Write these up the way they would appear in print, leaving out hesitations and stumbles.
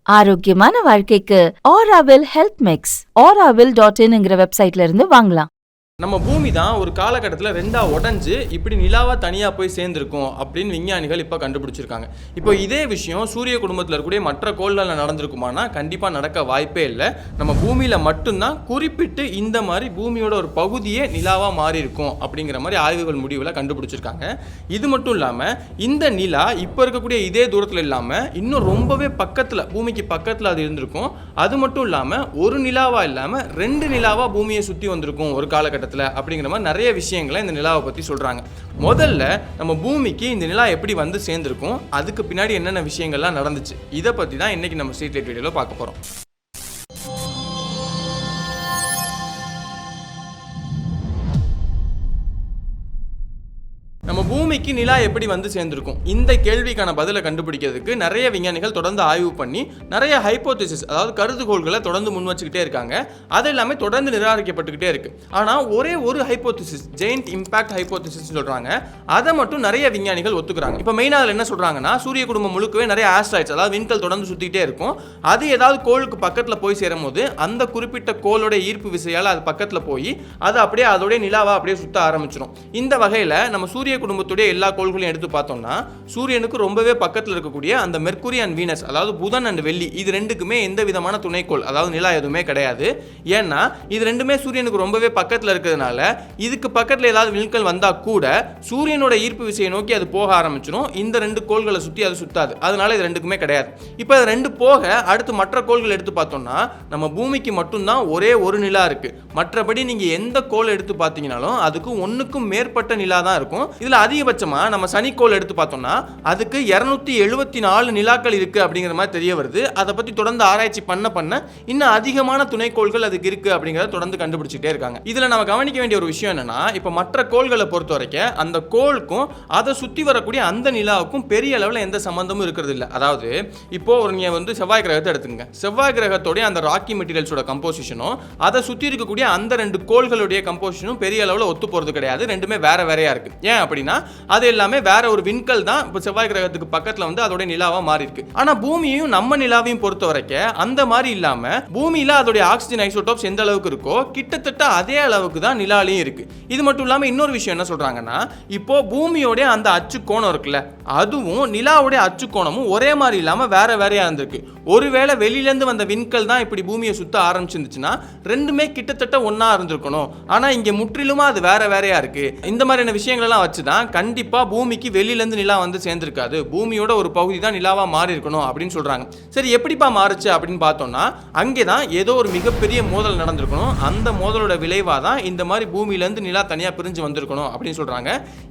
ஆரோக்கியமான வாழ்க்கைக்கு Aaravil health mix auraville.in வெப்சைட்ல இருந்து வாங்கலாம். நம்ம பூமி தான் ஒரு காலகட்டத்தில் ரெண்டாக உடஞ்சி இப்படி நிலாவாக தனியாக போய் சேர்ந்துருக்கும் அப்படின்னு விஞ்ஞானிகள் இப்போ கண்டுபிடிச்சிருக்காங்க. இப்போ இதே விஷயம் சூரிய குடும்பத்தில் இருக்கக்கூடிய மற்ற கோள்களில் நடந்திருக்குமானா கண்டிப்பாக நடக்க வாய்ப்பே இல்லை. நம்ம பூமியில் மட்டும்தான் குறிப்பிட்டு இந்த மாதிரி பூமியோட ஒரு பகுதியே நிலாவாக மாறி இருக்கும் அப்படிங்கிற மாதிரி ஆய்வுகள் முடிவில் கண்டுபிடிச்சிருக்காங்க. இது மட்டும் இல்லாமல் இந்த நிலா இப்போ இருக்கக்கூடிய இதே தூரத்தில் இல்லாமல் இன்னும் ரொம்பவே பக்கத்தில் பூமிக்கு பக்கத்தில் அது இருந்திருக்கும். அது மட்டும் இல்லாமல் ஒரு நிலாவாக இல்லாமல் 2 நிலாவாக பூமியை சுற்றி வந்திருக்கும் ஒரு காலகட்டத்தில் அப்படிங்கிற மாதிரி நிறைய விஷயங்களை இந்த நிலாவை பற்றி சொல்கிறாங்க. முதல்ல நம்ம பூமிக்கு இந்த நிலா எப்படி வந்து சேர்ந்துருக்கும், அதுக்கு பின்னாடி என்னென்ன விஷயங்கள்லாம் நடந்துச்சு, இதை பற்றி தான் இன்றைக்கி நம்ம ஸ்ட்ரீட் லைட் வீடியோவில் பார்க்க போகிறோம். நம்ம பூமிக்கு நிலா எப்படி வந்து சேர்ந்துருக்கும், இந்த கேள்விக்கான பதிலை கண்டுபிடிக்கிறதுக்கு நிறைய விஞ்ஞானிகள் தொடர்ந்து ஆய்வு பண்ணி நிறைய ஹைப்போதசிஸ் அதாவது கருதுகோள்களை தொடர்ந்து முன் வச்சுக்கிட்டே இருக்காங்க. அது எல்லாமே தொடர்ந்து நிராகரிக்கப்பட்டுக்கிட்டே இருக்கு. ஆனால் ஒரே ஒரு ஹைப்போதசிஸ், ஜெயிண்ட் இம்பாக்ட் ஹைப்போதசிஸ் சொல்றாங்க, அதை மட்டும் நிறைய விஞ்ஞானிகள் ஒத்துக்கிறாங்க. இப்போ மெயினாக அதில் என்ன சொல்றாங்கன்னா, சூரிய குடும்பம் முழுக்கவே நிறைய ஆஸ்ட்ராய்ட்ஸ் அதாவது விண்கல் தொடர்ந்து சுற்றிக்கிட்டே இருக்கும். அது ஏதாவது கோளுக்கு பக்கத்தில் போய் சேரும் போது அந்த குறிப்பிட்ட கோளோட ஈர்ப்பு விசையால் அது பக்கத்தில் போய் அது அப்படியே அதோடைய நிலாவை அப்படியே சுற்ற ஆரம்பிச்சிடும். இந்த வகையில் நம்ம சூரிய குடும்பத்துடைய எல்லா கோள்களையும் எடுத்து பார்த்தோம்னா சூரியனுக்கு ரொம்பவே பக்கத்தில் இருக்கக்கூடிய அந்த மெர்க்குரி அண்ட் வீனஸ் அதாவது புதன் அண்ட் வெள்ளி இது ரெண்டுக்குமே எந்த விதமான துணைக்கோள் அதாவது நிலா எதுவுமே கிடையாது. ஏன்னா இது ரெண்டுமே சூரியனுக்கு ரொம்பவே பக்கத்தில் இருக்கிறதுனால இதுக்கு பக்கத்தில் ஏதாவது விண்கல் வந்தால் கூட சூரியனோட ஈர்ப்பு விசையை நோக்கி அது போக ஆரம்பிச்சிடும். இந்த 2 கோள்களை சுற்றி அது சுத்தாது. அதனால இது ரெண்டுக்குமே கிடையாது. இப்போ அது 2 போக அடுத்து மற்ற கோள்கள் எடுத்து பார்த்தோம்னா நம்ம பூமிக்கு மட்டும்தான் ஒரே ஒரு நிலா இருக்கு. மற்றபடி நீங்க எந்த கோள் எடுத்து பார்த்தீங்கன்னாலும் அதுக்கு 1க்கும் மேற்பட்ட நிலா தான் இருக்கும். இதுல அதிகபட்சமா நம்ம சனிக்கோள் எடுத்து பார்த்தோம்னா அதுக்கு 274 நிலாக்கள் இருக்கு அப்படிங்கிற மாதிரி தெரிய வருது. அதை பத்தி தொடர்ந்து ஆராய்ச்சி பண்ண இன்னும் அதிகமான துணைக்கோள்கள் அதுக்கு இருக்கு அப்படிங்கறத தொடர்ந்து கண்டுபிடிச்சிட்டே இருக்காங்க. இதுல நம்ம கவனிக்க வேண்டிய ஒரு விஷயம் என்னன்னா, இப்ப மற்ற கோள்களை பொறுத்த வரைக்கும் அந்த கோளுக்கும் அதை சுத்தி வரக்கூடிய அந்த நிலாவுக்கும் பெரிய அளவில் எந்த சம்பந்தமும் இருக்கிறது இல்லை. அதாவது இப்போ நீங்க செவ்வாய் கிரகத்தை எடுத்துங்க. செவ்வாய் கிரகத்தோடைய அந்த ராக்கி மெட்டீரியல்ஸோட கம்போசிஷனும் அதை சுத்தி இருக்கக்கூடிய அந்த 2 கோள்களுடைய கம்போசிஷனும் பெரிய அளவில் ஒத்து போறது கிடையாது. ரெண்டுமே வேற வேறையா இருக்கு. ஏன் அப்படின்னா அது எல்லாமே வேற ஒரு விண்கல் தான் இப்போ செவ்வாய் கிரகத்துக்கு பக்கத்துல வந்து அதோட நிலாவா மாறி இருக்கு. ஆனா பூமியையும் நம்ம நிலாவையும் பொறுத்த வரைக்கும் அந்த மாதிரி இல்லாம பூமியில அதோட ஆக்சிஜன் ஐசோடோப்ஸ் எந்த அளவுக்கு இருக்கோ கிட்டத்தட்ட அதே அளவுக்கு தான் நிலாலையும் இருக்கு. இது மட்டும் இல்லாம இன்னொரு விஷயம் என்ன சொல்றாங்கன்னா, இப்போ பூமியோட அந்த அச்சு கோணம் இருக்குல்ல அதுவும் நிலாவுடைய அச்சு கோணமும் ஒரே மாதிரி இல்லாம வேற வேறையா இருந்திருக்கு. ஒருவேளை வெளியில இருந்து வந்த விண்கல் தான் இப்படி பூமியை சுத்த ஆரம்பிச்சிருந்துச்சுன்னா ரெண்டுமே கிட்டத்தட்ட ஒன்னா இருந்திருக்கணும். ஆனா இங்க முற்றிலுமா அது வேற வேறையா இருக்கு. இந்த மாதிரியான விஷயங்கள் எல்லாம் வச்சுதான் கண்டிப்பா பூமிக்கு வெளியில இருந்து நிலா வந்து சேர்ந்திருக்காது, பூமியோட ஒரு பகுதி தான் நிலாவா மாறி இருக்கணும் அப்படின்னு சொல்றாங்க. சரி, எப்படிப்பா மாறுச்சு அப்படின்னு பார்த்தோம்னா அங்கேதான் ஏதோ ஒரு மிகப்பெரிய மோதல் நடந்திருக்கணும். அந்த மோதலோட விளைவா தான் இந்த மாதிரி பூமியில இருந்து நிலா தனியா பிரிஞ்சு வந்திருக்கணும் அப்படின்னு சொல்றாங்க.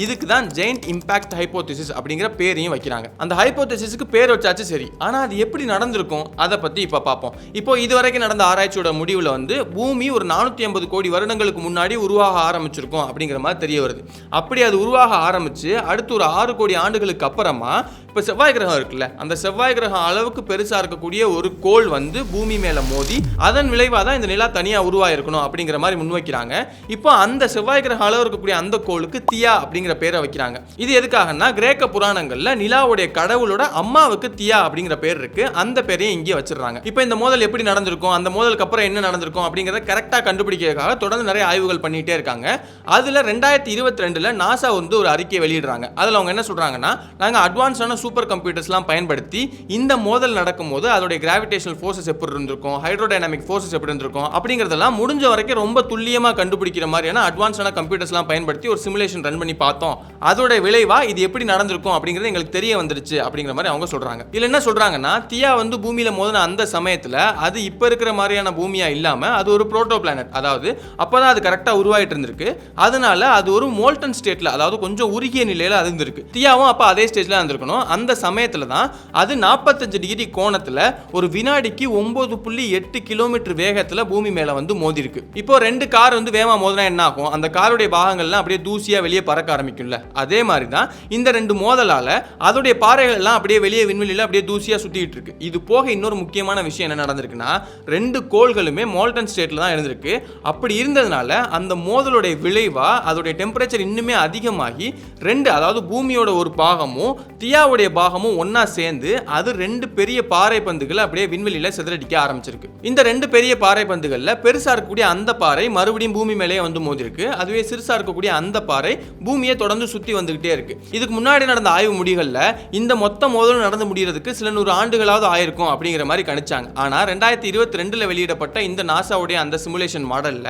இதுக்கு தான் ஜெயிண்ட் இம்பாக்ட் ஹைப்போதசிஸ் அப்படிங்கிற பேரையும் வைக்கிறாங்க. அந்த ஹைப்போதசிஸ்க்கு பேர் வச்சாச்சு. சரி, ஆனா அது எப்படி நடந்திருக்கும் அதை பத்தி இப்ப பார்ப்போம். இப்போ இதுவரைக்கும் நடந்த ஆராய்ச்சியோட முடிவுல வந்து பூமி ஒரு 450 கோடி வருடங்களுக்கு முன்னாடி உருவாக ஆரம்பிச்சிருக்கும் அப்படிங்கிற மாதிரி தெரிய வருது. அப்படி அது உருவாக ஆரம்பிச்சு அடுத்து ஒரு 6 கோடி ஆண்டுகளுக்கு அப்புறமா இப்போ செவ்வாய் கிரகம் இருக்குல்ல அந்த செவ்வாய் கிரகம் அளவுக்கு பெருசா இருக்கக்கூடிய ஒரு கோள் வந்து பூமி மேல மோதி அதன் விளைவாக தான் இந்த நிலா தனியா உருவாயிருக்கணும் அப்படிங்கிற மாதிரி முன்வைக்கிறாங்க. இப்போ அந்த செவ்வாய் கிரகம் அளவு இருக்கக்கூடிய அந்த கோளுக்கு தியா அப்படிங்கிற பேரை வைக்கிறாங்க. இது எதுக்காகனா கிரேக்க புராணங்கள்ல நிலாவுடைய கடவுளோட அம்மாவுக்கு தியா அப்படிங்கிற பேர் இருக்கு. அந்த பேரையும் இங்கே வச்சிருக்காங்க. இப்போ இந்த மோதல் எப்படி நடந்திருக்கும், அந்த மோதலுக்கு அப்புறம் என்ன நடந்திருக்கும் அப்படிங்கிறத கரெக்டா கண்டுபிடிக்கிறதுக்காக தொடர்ந்து நிறைய ஆய்வுகள் பண்ணிட்டே இருக்காங்க. அதுல 2022 நாசா வந்து ஒரு அறிக்கையை வெளியிடுறாங்க. அதுல அவங்க என்ன சொல்றாங்கன்னா, நாங்க அட்வான்ஸான சூப்பர் கம்ப்யூட்டர்ஸ்லாம் பயன்படுத்தி இந்த மோதல் நடக்கும்போது அதோட கிராவிடேஷனல் ஃபோர்ஸஸ் எப்படி இருந்திருக்கும், ஹைட்ரோடைனமிக் ஃபோர்ஸஸ் எப்படி இருந்திருக்கும் அப்படிங்கிறதெல்லாம் முடிஞ்ச வரைக்கும் ரொம்ப துல்லியமாக கண்டுபிடிக்கிற மாதிரியான அட்வான்ஸான கம்ப்யூட்டர்ஸ்லாம் பயன்படுத்தி ஒரு சிமுலேஷன் ரன் பண்ணி பார்த்தோம். அதோட விளைவா இது எப்படி நடந்திருக்கும் அப்படிங்கிறது எங்களுக்கு தெரிய வந்துருச்சு அப்படிங்கிற மாதிரி அவங்க சொல்றாங்க. இதுல என்ன சொல்றாங்கன்னா, தியா வந்து பூமியில மோதின அந்த சமயத்துல அது இப்ப இருக்கிற மாதிரியான பூமியா இல்லாம அது ஒரு புரோட்டோ பிளானட், அதாவது அப்பதான் அது கரெக்டா உருவாயிட்டு இருந்திருக்கு. அதனால அது ஒரு மோல்டன் ஸ்டேட்ல அதாவது கொஞ்சம் உருகிய நிலையில இருந்திருக்கு. தியாவும் அப்ப அதே ஸ்டேஜ்ல இருந்திருக்கணும். அந்த சமயத்துல தான் அது 45 டிகிரி கோணத்துல ஒரு வினாடிக்கு 9.8 கிலோமீட்டர் வேகத்துல பூமி மேல வந்து மோதி இருக்கு. இப்போ 2 கார் வந்து வேகமா மோதினா என்ன ஆகும், அந்த காருடைய பாகங்கள்லாம் அப்படியே தூசியா வெளியே பறக்க ஆரம்பிக்கும்ல, அதே மாதிரி தான் இந்த 2 மோதலால அதோடைய பாறைகள் எல்லாம் அப்படியே வெளியே விண்வெளியில அப்படியே தூசியா சுத்திட்டு இருக்கு. இது போக இன்னொரு முக்கியமான விஷயம் என்ன நடந்திருக்குன்னா, 2 கோள்களுமே மோல்டன் ஸ்டேட்ல தான் இருந்திருக்கு. அப்படி இருந்ததுனால அந்த மோதலுடைய விளைவா அதோடைய டெம்பரேச்சர் இன்னுமே அதிகமாகி 2 அதாவது பூமியோட ஒரு பாகமும் தியாவுடைய நிலாவுடைய பாகமும் ஒன்னா சேர்ந்து அது 2 பெரிய பாறை பந்துகளை அப்படியே விண்வெளியில சிதறடிக்க ஆரம்பிச்சிருக்கு. இந்த 2 பெரிய பாறை பந்துகள்ல பெருசா இருக்கக்கூடிய அந்த பாறை மறுபடியும் பூமி மேலேயே வந்து மோதிருக்கு. அதுவே சிறுசா இருக்கக்கூடிய அந்த பாறை பூமியை தொடர்ந்து சுத்தி வந்துகிட்டே இருக்கு. இதுக்கு முன்னாடி நடந்த ஆய்வு முடிவுகள்ல இந்த மொத்த மோதலும் நடந்து முடியறதுக்கு சில 100 ஆண்டுகளாவது ஆயிருக்கும் அப்படிங்கிற மாதிரி கணிச்சாங்க. ஆனா 2022ல வெளியிடப்பட்ட இந்த நாசாவுடைய அந்த சிமுலேஷன் மாடல்ல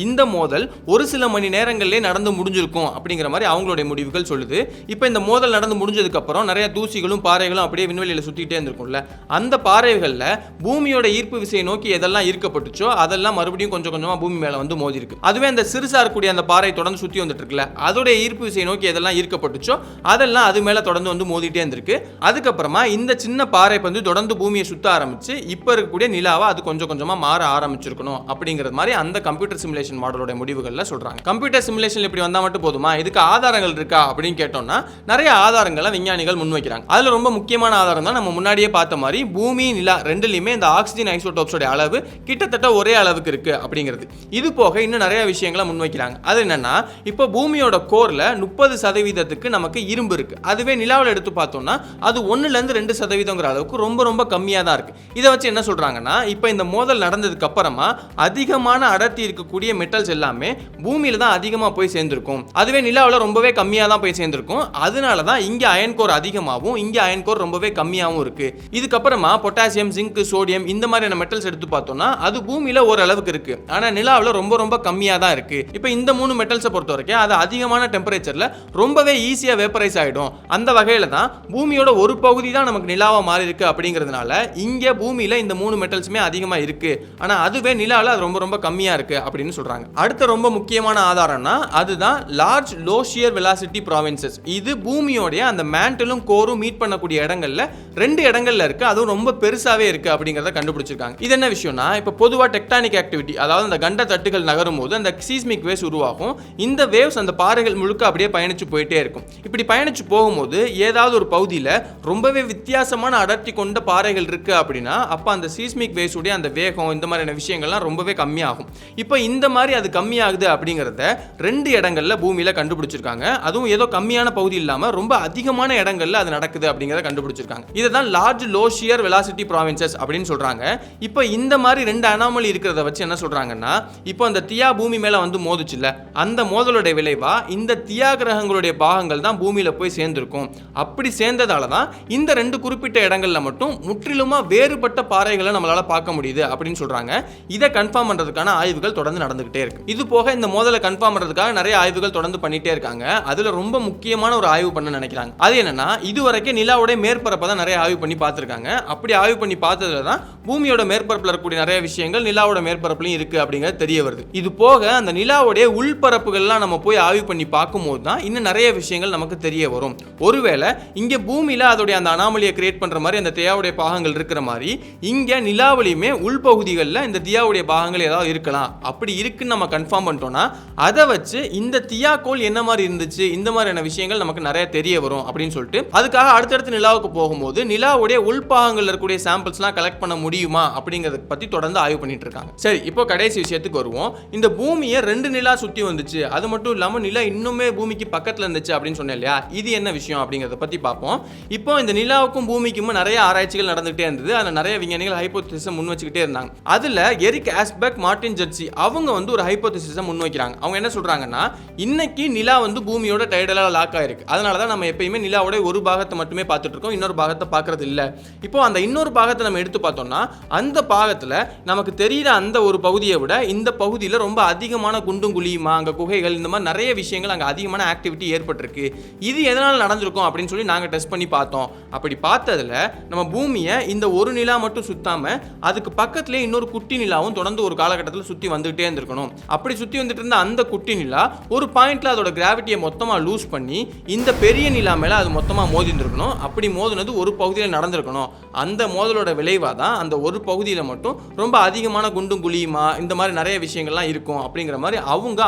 இந்த மோதல் ஒரு சில மணி நேரங்களிலே நடந்து முடிஞ்சிருக்கும் அப்படிங்கிற மாதிரி அவங்களுடைய முடிவுகள் சொல்லுது. இப்போ இந்த மோதல் நடந்து முடிஞ்சதுக்கு அப்புறம் நிறைய தூசிகளும் பாறைகளும் அப்படியே விண்வெளியில சுத்திட்டே இருந்திருக்கும்ல, அந்த பாறைகள்ல பூமியோட ஈர்ப்பு விசையை நோக்கி எதெல்லாம் ஈர்க்கப்பட்டுச்சோ அதெல்லாம் மறுபடியும் கொஞ்சம் கொஞ்சமா பூமி மேல வந்து மோதி இருக்கு. அதுவே அந்த சிறுசா இருக்கக்கூடிய அந்த பாறை தொடர்ந்து சுத்தி வந்துட்டு இருக்குல்ல, அதோட ஈர்ப்பு விசையை நோக்கி எதெல்லாம் ஈர்க்கப்பட்டுச்சோ அதெல்லாம் அது மேல தொடர்ந்து வந்து மோதிட்டே இருந்திருக்கு. அதுக்கப்புறமா இந்த சின்ன பாறை வந்து தொடர்ந்து பூமியை சுத்த ஆரம்பிச்சு இப்ப இருக்கக்கூடிய நிலாவை அது கொஞ்சம் கொஞ்சமா மாற ஆரம்பிச்சிருக்கணும் அப்படிங்கிறது மாதிரி அந்த கம்ப்யூட்டர் சிமுலேஷன் மாடலோட முடிவுகள்ல சொல்றாங்க. கம்ப்யூட்டர் சிமுலேஷன் இப்படி வந்தா மட்டும் போதுமா, இதுக்கு ஆதாரங்கள் இருக்கா அப்படின்னு கேட்டோம்னா நிறைய ஆதாரங்களை விஞ்ஞானிகள் முன்வைக்கிறாங்க. அதுல ரொம்ப முக்கியமான ஆதாரம் தான் நம்ம முன்னாடியே பார்த்த மாதிரி பூமி நிலா ரெண்டுலயுமே இந்த ஆக்சிஜன் ஐசோடோப்ஸோட அளவு கிட்டத்தட்ட ஒரே அளவுக்கு இருக்கு அப்படிங்கிறது. இது போக இன்னும் நிறைய விஷயங்களை முன்வைக்கிறாங்க. அது என்னன்னா, இப்போ பூமியோட கோர்ல 30% நமக்கு இரும்பு இருக்கு. அதுவே நிலாவில் எடுத்து பார்த்தோம்னா அது 1-2% அளவுக்கு ரொம்ப ரொம்ப கம்மியா தான் இருக்கு. இதை வச்சு என்ன சொல்றாங்கன்னா, இப்போ இந்த மோதல் நடந்ததுக்கு அப்புறமா அதிகமான அடர்த்தி இருக்கக்கூடிய மெட்டல்ஸ் எல்லாமே பூமியில தான் அதிகமா போய் சேர்ந்திருக்கும். அதுவே நிலாவில் ரொம்பவே கம்மியா தான் போய் சேர்ந்திருக்கும். அதனால தான் இங்க அயன் கோர் அதிகமாகவும் இங்க அயன் கோர் ரொம்பவே கம்மியாகவும் இருக்கு. இதுக்கப்புறமா பொட்டாசியம், ஜிங்க், சோடியம் இந்த மாதிரியான மெட்டல்ஸ் எடுத்து பார்த்தோம்னா அது பூமியில ஓரளவுக்கு இருக்கு. ஆனா நிலாவில் ரொம்ப ரொம்ப கம்மியா தான் இருக்கு. இப்போ இந்த 3 மெட்டல்ஸை பொறுத்த வரைக்கும் அது அதிகமான டெம்பரேச்சர்ல ரொம்பவே ஈஸியா வேப்பரைஸ் ஆயிடும். அந்த வகையில தான் பூமியோட ஒரு பகுதி தான் நமக்கு நிலாவா மாறி இருக்கு அப்படிங்கிறதுனால இங்க பூமியில இந்த 3 மெட்டல்ஸுமே அதிகமா இருக்கு. ஆனா அதுவே நிலாவில் அது ரொம்ப ரொம்ப கம்மியா இருக்கு அப்படின்னு சொல்றாங்க. அடுத்த ரொம்ப முக்கியமான ஆதாரம்னா அதுதான் large low shear velocity provinces. இது பூமியோட அந்த மேண்டலும் கோரும் மீட் பண்ணக்கூடிய இடங்கள்ல 2 இடங்கள்ல இருக்கு. அதுவும் ரொம்ப பெருசாவே இருக்கு அப்படிங்கறத கண்டுபிடிச்சிருக்காங்க. இது என்ன விஷயம்னா, இப்ப பொதுவா டெக்டானிக் ஆக்டிவிட்டி, அதாவது அந்த கண்ட தட்டுகள் நகரும் போது அந்த சீஸ்மிக் வேவ்ஸ் உருவாகும். இந்த வேவ்ஸ் அந்த பாறைகள் முழுக்க அப்படியே பயணிச்சு போயிட்டே இருக்கும். இப்படி பயணிச்சு போகும்போது ஏதாவது ஒரு பகுதியில் ரொம்பவே வித்தியாசமான அடர்த்தி கொண்ட பாறைகள் இருக்கு அப்படின்னா அப்ப அந்த சீஸ்மிக் வேவ்ஸ் உடைய அந்த வேகம் இந்த மாதிரியான விஷயங்கள்லாம் ரொம்பவே கம்மியாகும். இப்போ இந்த மாதிரி அது கம்மியாகுது அப்படிங்கறத 2 இடங்கள்ல பூமியில கண்டுபிடிச்சிருக்காங்க. அதுவும் ஏதோ கம்மியான பகுதி இல்லாம ரொம்ப அதிகமான இடங்கள்ல அது நடக்குது அப்படிங்கறத கண்டுபிடிச்சிருக்காங்க. இதுதான் large low shear velocity provinces அப்படின்னு சொல்றாங்க. இப்போ இந்த மாதிரி 2 அனாமலி இருக்கிறத வச்சு என்ன சொல்றாங்கன்னா, இப்போ அந்த தியா பூமி மேல வந்து மோதுச்சுல்ல, அந்த மோதலோட விளைவா இந்த தியா கிரகங்களுடைய பாகங்கள் தான் பூமியில போய் சேர்ந்திருக்கும். அப்படி சேர்ந்ததால தான் இந்த 2 குறிப்பிட்ட இடங்கள்ல மட்டும் முற்றிலுமா வேறுபட்ட பாறைகளை நம்மளால பார்க்க முடியுது அப்படின்னு சொல்றாங்க. இதை கன்ஃபார்ம் பண்றதுக்கான ஆய்வுகள் தொடர்ந்து நடந்துகிட்டே இருக்கு. இது போக இந்த மோதலை கன்ஃபார்ம் பண்றதுக்காக நிறைய ஆய்வுகள் தொடர்ந்து பண்ணிட்டே இருக்காங்க. அதுல ரொம்ப முக்கியமான ஒரு ஆய்வு பண்ண நினைக்கிறாங்க. அது என்னன்னா, இதுவரைக்கும் நிலாவுடைய மேற்பரப்பை தான் நிறைய ஆய்வு பண்ணி பார்த்திருக்காங்க. அப்படி ஆய்வு பண்ணி பார்த்ததுல தான் பூமியோட மேற்பரப்புல இருக்கக்கூடிய நிறைய விஷயங்கள் நிலாவோட மேற்பரப்புலையும் இருக்கு அப்படிங்கிறது தெரிய வருது. இது போக அந்த நிலாவுடைய உள்பரப்புகள்லாம் நம்ம போய் ஆய்வு பண்ணி பார்க்கும்போது தான் இன்னும் நிறைய விஷயங்கள் நமக்கு தெரிய வரும். ஒருவேளை இங்க பூமியில அதோடைய அந்த அனாமலியை கிரியேட் பண்ற மாதிரி அந்த தியாவுடைய பாகங்கள் இருக்கிற மாதிரி இங்க நிலாவிலையுமே உள்பகுதிகளில் இந்த தியாவுடைய பாகங்கள் ஏதாவது இருக்கலாம். அப்படி இருக்குன்னு நம்ம கன்ஃபார்ம் பண்ணிட்டோம்னா அதை வச்சு இந்த தியாக்கோள் என்ன மாதிரி இருந்துச்சு, இந்த மாதிரியான விஷயங்கள் நமக்கு நிறைய தெரிய வரும் அப்படின்னு சொல்லிட்டு அதுக்காக அடுத்தடுத்து நிலாவுக்கு போகும்போது நிலாவுடைய உள்பாகங்கள் இருக்கக்கூடிய சாம்பிள்ஸ்லாம் கலெக்ட் பண்ண முடியுமா அப்படிங்கறத பத்தி தொடர்ந்து ஆய்வு பண்ணிட்டு இருக்காங்க. சரி, இப்போ கடைசி விஷயத்துக்கு வருவோம். இந்த பூமியை 2 நிலா சுத்தி வந்துச்சு, அது மட்டும் இல்லாம நிலா இன்னுமே பூமிக்கு பக்கத்துல இருந்துச்சு அப்படின்னு சொன்னேன் இல்லையா, இது என்ன விஷயம் அப்படிங்கறத பத்தி பார்ப்போம். இப்போ இந்த நிலாவுக்கும் பூமிக்கும் நிறைய ஆராய்ச்சிகள் நடந்துகிட்டே இருந்தது. அதுல நிறைய விஞ்ஞானிகள் ஹைபோதேசிஸை முன் வச்சுக்கிட்டே இருந்தாங்க. அதுல எரிக் ஆஸ்பெக், மார்டின் ஜட்சி அவங்க வந்து ஒரு ஹைபோதேசிஸை முன் வைக்கிறாங்க. அவங்க என்ன சொல்றாங்கன்னா, இன்னைக்கு நிலா வந்து பூமியோட டைடலா லாக் ஆயிருக்கு. அதனாலதான் நம்ம எப்பயுமே நிலாவோட ஒரு பாகத்தை மட்டுமே பார்த்துட்டு இருக்கோம், இன்னொரு பாகத்தை பார்க்கறது இல்ல. இப்போ அந்த இன்னொரு பாகத்தை நம்ம எடுத்து பார்த்தோம்னா அந்த பாகத்துல நமக்கு தெரியுற அந்த ஒரு பகுதியை விட இந்த பகுதியில் ரொம்ப அதிகமான குண்டும் குழியுமா, அங்க குகைகள், இந்த மாதிரி நிறைய விஷயங்கள் அங்க அதிகமான ஆக்டிவிட்டி ஏற்பட்டிருக்கு. இது எதனால நடந்திருக்கும் அப்படின்னு சொல்லி நாங்க டெஸ்ட் பண்ணி பார்த்தோம். அப்படி பார்த்ததுல நம்ம பூமியை இந்த ஒரு நிலா மட்டும் சுத்தாம அதுக்கு பக்கத்திலே இன்னொரு குட்டி நிலாவும் தொடர்ந்து ஒரு காலகட்டத்தில் சுத்தி வந்துகிட்டே இருந்திருக்கணும். அப்படி சுத்தி வந்துட்டு இருந்த அந்த குட்டி நிலா ஒரு பாயிண்ட்ல அதோட கிராவிட்டியை மொத்தமா லூஸ் பண்ணி இந்த பெரிய நிலா மேல அது மொத்தமா மோதி இருந்திருக்கணும். அப்படி மோதினது ஒரு பகுதியில் நடந்திருக்கணும். அந்த மோதலோட விளைவா தான் அந்த ஒரு பகுதியில மட்டும் ரொம்ப அதிகமான குண்டும் குழியுமா இந்த மாதிரி நிறைய விஷயங்கள்லாம் இருக்கும் அப்படிங்கிற மாதிரி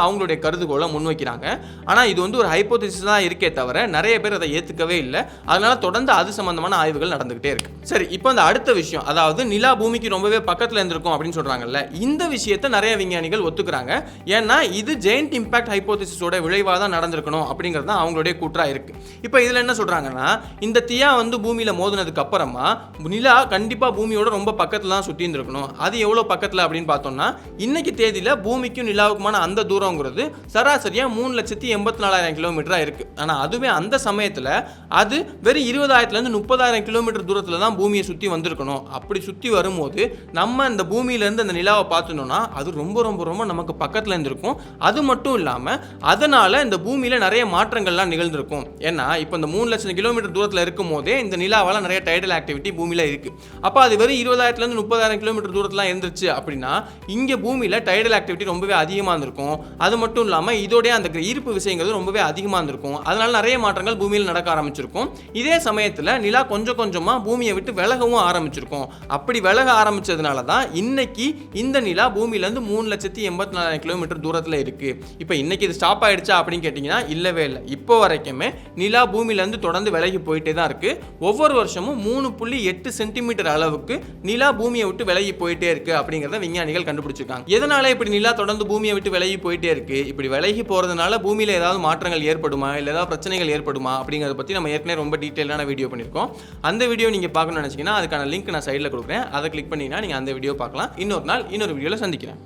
அவங்களுடைய கருதுகோளை முன்வைக்கிறாங்க. ஆனா இது வந்து ஒரு ஹைபோதேசிஸ் தான் இருக்கே தவிர நிறைய பேர் அதை ஏத்துக்கவே இல்லை. அதனால தொடர்ந்து அது சம்பந்தமான ஆய்வுகள் நடந்துகிட்டே இருக்கு. சரி, இப்போ அந்த அடுத்த விஷயம், அதாவது நிலா பூமிக்கு ரொம்பவே பக்கத்துல இருந்திருக்கும் அப்படின்னு சொல்றாங்கல்ல, இந்த விஷயத்தை நிறைய விஞ்ஞானிகள் ஒத்துக்கிறாங்க. ஏன்னா இது ஜெயண்ட் இம்பாக்ட் ஹைபோதேசிஸோட விளைவாக தான் நடந்திருக்கணும் அப்படிங்கிறது தான் அவங்களுடைய கூற்றா இருக்கு. இப்போ இதுல என்ன சொல்றாங்கன்னா, இந்த தியா வந்து பூமியில மோதினதுக்கு அப்புறமா நிலா கண்டிப்பா பூமியோட ரொம்ப பக்கத்துல தான் சுத்தி இருந்திருக்கணும். அது எவ்வளவு பக்கத்துல அப்படின்னு பார்த்தோம்னா இன்னைக்கு தேதியில பூமிக்கும் நிலாவுக்குமான அந்த தூரங்கிறது சராசரியா 3,84,000 கிலோமீட்டரா இருக்கு. ஆனா அதுவே அந்த சமயத்துல அது வெறும் 20,000 இருந்து 30,000 கிலோமீட்டர் தூரத்துல தான் பூமியை சுத்தி வந்திருக்கணும். அப்படி சுத்தி வரும்போது நம்ம இந்த பூமியில இருந்து அந்த நிலாவை பார்த்தோம்னா அது ரொம்ப ரொம்ப ரொம்ப நமக்கு பக்கத்துல இருந்திருக்கும். அது மட்டும் இல்லாம அதனால இந்த பூமியில நிறைய மாற்றங்கள்லாம் நிகழ்ந்திருக்கும். ஏன்னா இப்போ இந்த 3 லட்சம் கிலோமீட்டர் தூரத்துல இருக்கும் போதே இந்த நிலாவால நிறைய டைடல் ஆக்டிவிட்டி பூமியில இருக்கு. அப்ப அது வெறும் 20,000 இருந்து 30,000 கிலோமீட்டர் தூரத்துல இருந்துச்சு அப்படின்னா இங்க பூமியில டைடல் ஆக்டிவிட்டி ரொம்பவே அதிகமா இருந்திருக்கும். அது மட்டும் இல்லாம இதோட அந்த ஈர்ப்பு விசைங்கிறது ரொம்பவே அதிகமா இருந்திருக்கும். அதனால நிறைய மாற்றங்கள் பூமியில் நடக்க ஆரம்பிச்சிருக்கும். இதே சமயத்துல நிலா கொஞ்சம் கொஞ்சமா பூமியை விட்டு விலகவும் ஆரம்பிச்சிருக்கும். அப்படி விலக ஆரம்பிச்சதுனால தான் இன்னைக்கு இந்த நிலா பூமியில இருந்து 3,84,000 கிலோமீட்டர் தூரத்துல இருக்கு. இப்போ இன்னைக்கு இது ஸ்டாப் ஆயிடுச்சா அப்படின்னு கேட்டீங்கன்னா இல்லவே இல்லை. இப்போ வரைக்குமே நிலா பூமியில இருந்து தொடர்ந்து விலகி போயிட்டே தான் இருக்கு. ஒவ்வொரு வருஷமும் 3.8 சென்டிமீட்டர் அளவுக்கு நிலா பூமியை விட்டு விலகி போயிட்டே இருக்கு அப்படிங்கறத விஞ்ஞானிகள் கண்டுபிடிச்சிருக்காங்க. எதனால இப்படி நிலா தொடர்ந்து பூமியை விட்டு விலகி போயிட்டே இருக்கு? இப்படி விலகி போறதுனால பூமியில ஏதாவது மாற்றங்கள் ஏற்படுமா, இல்ல ஏதாவது பிரச்சனைகள் ஏற்படுமா அப்படிங்கறத பத்தி நம்ம ஏற்கனவே ரொம்ப டீடைலான வீடியோ பண்ணிருக்கோம். அந்த வீடியோ நீங்க பார்க்கணும்னு நினைச்சீங்கன்னா அதுக்கான லிங்க் நான் சைடுல கொடுக்குறேன். அதை கிளிக் பண்ணீங்கன்னா நீங்க அந்த வீடியோ பார்க்கலாம். இன்னொரு நாள் இன்னொரு வீடியோல சந்திக்கிறேன்.